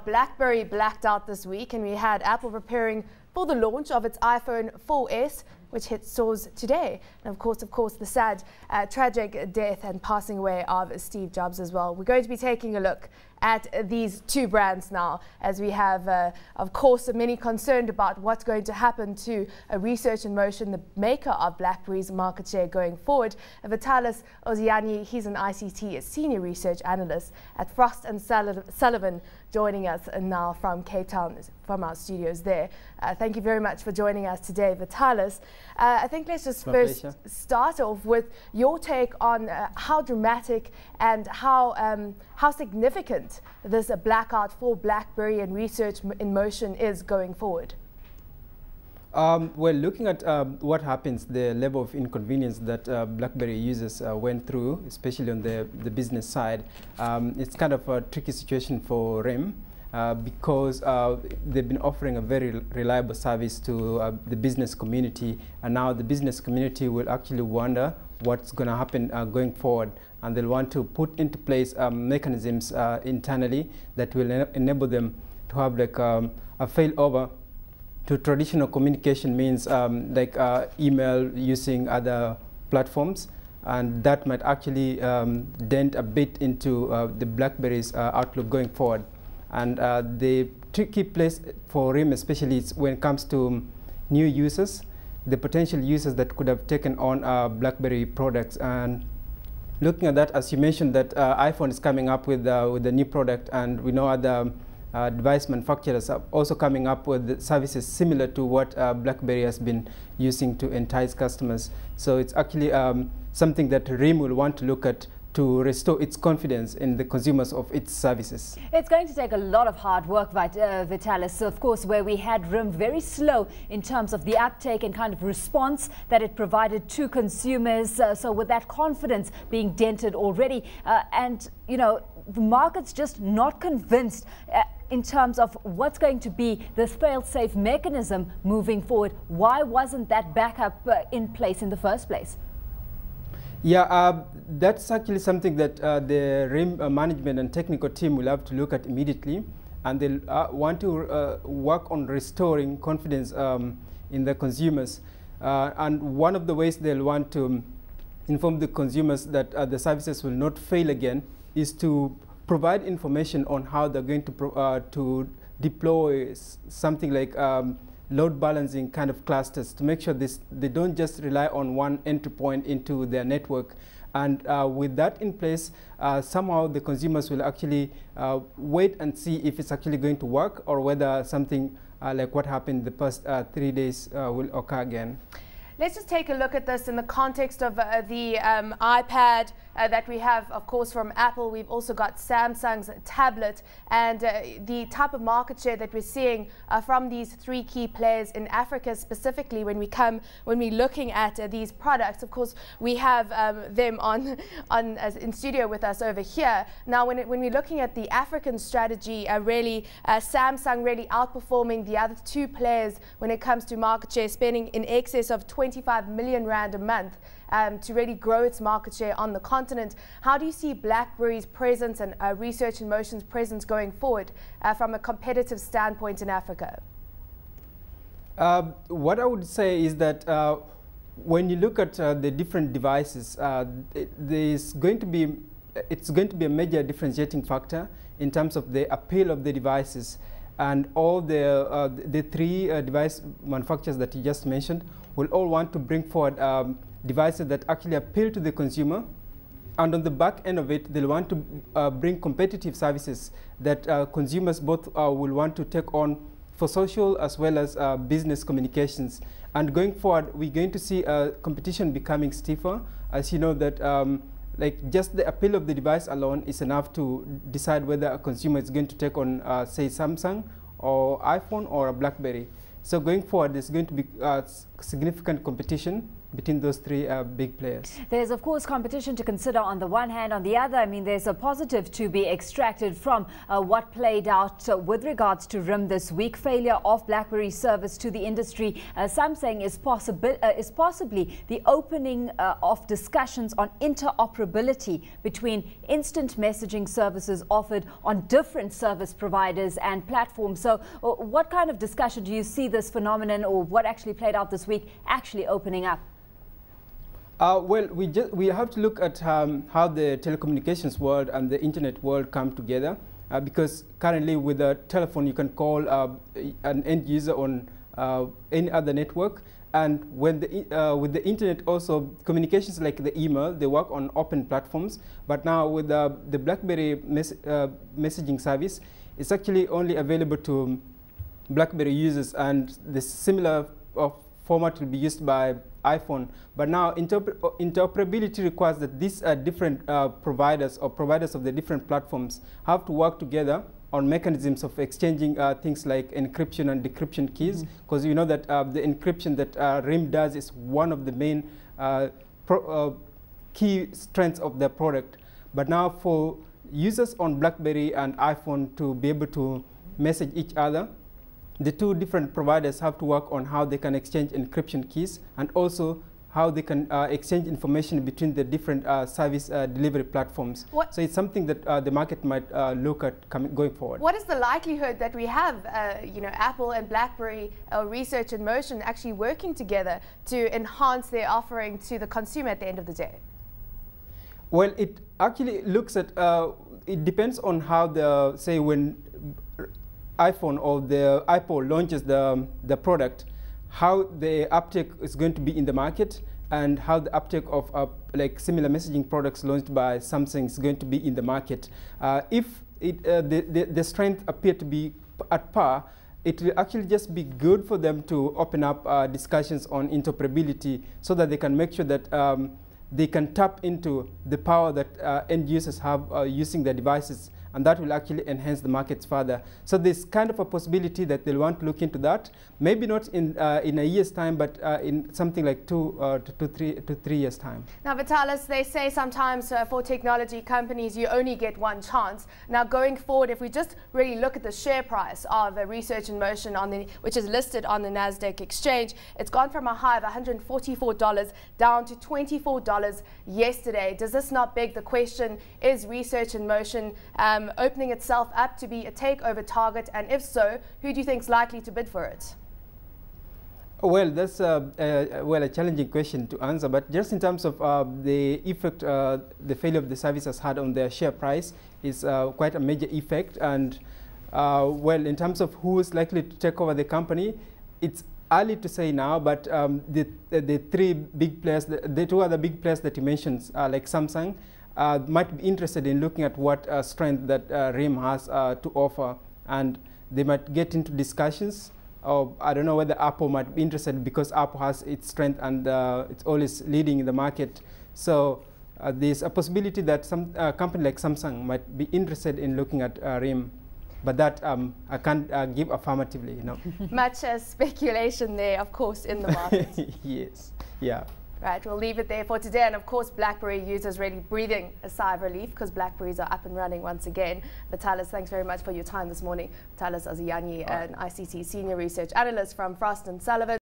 BlackBerry blacked out this week, and we had Apple preparing for the launch of its iPhone 4S, which hit stores today. And of course, the sad, tragic death and passing away of Steve Jobs as well. We're going to be taking a look at these two brands now, as we have, of course, many concerned about what's going to happen to Research in Motion, the maker of BlackBerry's market share going forward. Vitalis Ozianyi, he's an ICT Senior Research Analyst at Frost Sullivan, joining us now from Cape Town, from our studios there. Thank you very much for joining us today, Vitalis. I think let's just first start off with your take on how dramatic and how significant this blackout for BlackBerry and Research in Motion is going forward. Well, looking at what happens, the level of inconvenience that BlackBerry users went through, especially on the business side, it's kind of a tricky situation for RIM because they've been offering a very reliable service to the business community, and now the business community will actually wonder what's going to happen going forward, and they'll want to put into place mechanisms internally that will enable them to have like a failover to traditional communication means like email using other platforms, and that might actually dent a bit into the BlackBerry's outlook going forward. And the tricky place for RIM especially is when it comes to new users, the potential users that could have taken on BlackBerry products. And looking at that, as you mentioned, that iPhone is coming up with a new product, and we know other device manufacturers are also coming up with services similar to what BlackBerry has been using to entice customers. So it's actually something that RIM will want to look at to restore its confidence in the consumers of its services. It's going to take a lot of hard work, Vitalis. So of course, where we had RIM very slow in terms of the uptake and kind of response that it provided to consumers. So with that confidence being dented already, and you know, the market's just not convinced in terms of what's going to be this fail-safe mechanism moving forward. Why wasn't that backup in place in the first place? Yeah, that's actually something that the RIM management and technical team will have to look at immediately, and they'll want to work on restoring confidence in the consumers. And one of the ways they'll want to inform the consumers that the services will not fail again is to provide information on how they're going to deploy something like load balancing kind of clusters to make sure they don't just rely on one entry point into their network. And with that in place, somehow the consumers will actually wait and see if it's actually going to work, or whether something like what happened the past 3 days will occur again. Let's just take a look at this in the context of the iPad that we have, of course, from Apple. We've also got Samsung's tablet, and the type of market share that we're seeing from these three key players in Africa specifically. When we're looking at these products, of course, we have them in studio with us over here. Now, when we're looking at the African strategy, really Samsung really outperforming the other two players when it comes to market share, spending in excess of 25 million rand a month to really grow its market share on the continent. How do you see BlackBerry's presence and Research in Motion's presence going forward from a competitive standpoint in Africa? What I would say is that when you look at the different devices, it's going to be a major differentiating factor in terms of the appeal of the devices. And all the three device manufacturers that you just mentioned will all want to bring forward devices that actually appeal to the consumer. And on the back end of it, they'll want to bring competitive services that consumers both will want to take on for social as well as business communications. And going forward, we're going to see competition becoming stiffer, as you know that like just the appeal of the device alone is enough to decide whether a consumer is going to take on, say, Samsung or iPhone or a BlackBerry. So going forward, there's going to be significant competition between those three big players. There's, of course, competition to consider on the one hand. On the other, I mean, there's a positive to be extracted from what played out with regards to RIM this week. Failure of BlackBerry's service to the industry, some saying is possibly the opening of discussions on interoperability between instant messaging services offered on different service providers and platforms. So what kind of discussion do you see this phenomenon, or what actually played out this week, actually opening up? Well, we have to look at how the telecommunications world and the internet world come together, because currently with a telephone you can call an end user on any other network, and when with the internet also, communications like the email, they work on open platforms. But now with the BlackBerry messaging service, it's actually only available to BlackBerry users, and the similar format will be used by iPhone. But now interoperability requires that these different providers or providers of the different platforms have to work together on mechanisms of exchanging things like encryption and decryption keys, because you know that the encryption that RIM does is one of the main key strengths of the product. But now for users on BlackBerry and iPhone to be able to message each other, the two different providers have to work on how they can exchange encryption keys, and also how they can exchange information between the different service delivery platforms. So it's something that the market might look at going forward. What is the likelihood that we have, Apple and BlackBerry Research in Motion actually working together to enhance their offering to the consumer at the end of the day? Well, it actually looks at, it depends on how the, say when iPhone or the Apple launches the product, how the uptake is going to be in the market, and how the uptake of like similar messaging products launched by Samsung is going to be in the market. If the strength appear to be at par, it will actually just be good for them to open up discussions on interoperability, so that they can make sure that they can tap into the power that end users have using their devices, and that will actually enhance the markets further. So there's kind of a possibility that they'll want to look into that, maybe not in a year's time, but in something like 2 to 3 years' time. Now, Vitalis, they say sometimes for technology companies you only get one chance. Now, going forward, if we just really look at the share price of Research in Motion, which is listed on the NASDAQ exchange, it's gone from a high of $144 down to $24 yesterday. Does this not beg the question, is Research in Motion opening itself up to be a takeover target, and if so, who do you think is likely to bid for it? Well, that's a challenging question to answer, but just in terms of the effect the failure of the service has had on their share price is quite a major effect. And well, in terms of who is likely to take over the company, it's early to say now, but the three big players, the two other big players that you mentioned, like Samsung, might be interested in looking at what strength that RIM has to offer, and they might get into discussions. Or I don't know whether Apple might be interested, because Apple has its strength and it's always leading in the market. So there's a possibility that some company like Samsung might be interested in looking at RIM, but that I can't give affirmatively. Much speculation there, of course, in the market. Yes, yeah. Right, we'll leave it there for today. And of course, BlackBerry users really breathing a sigh of relief, because BlackBerries are up and running once again. Vitalis, thanks very much for your time this morning. Vitalis Ozianyi, an ICT Senior Research Analyst from Frost & Sullivan.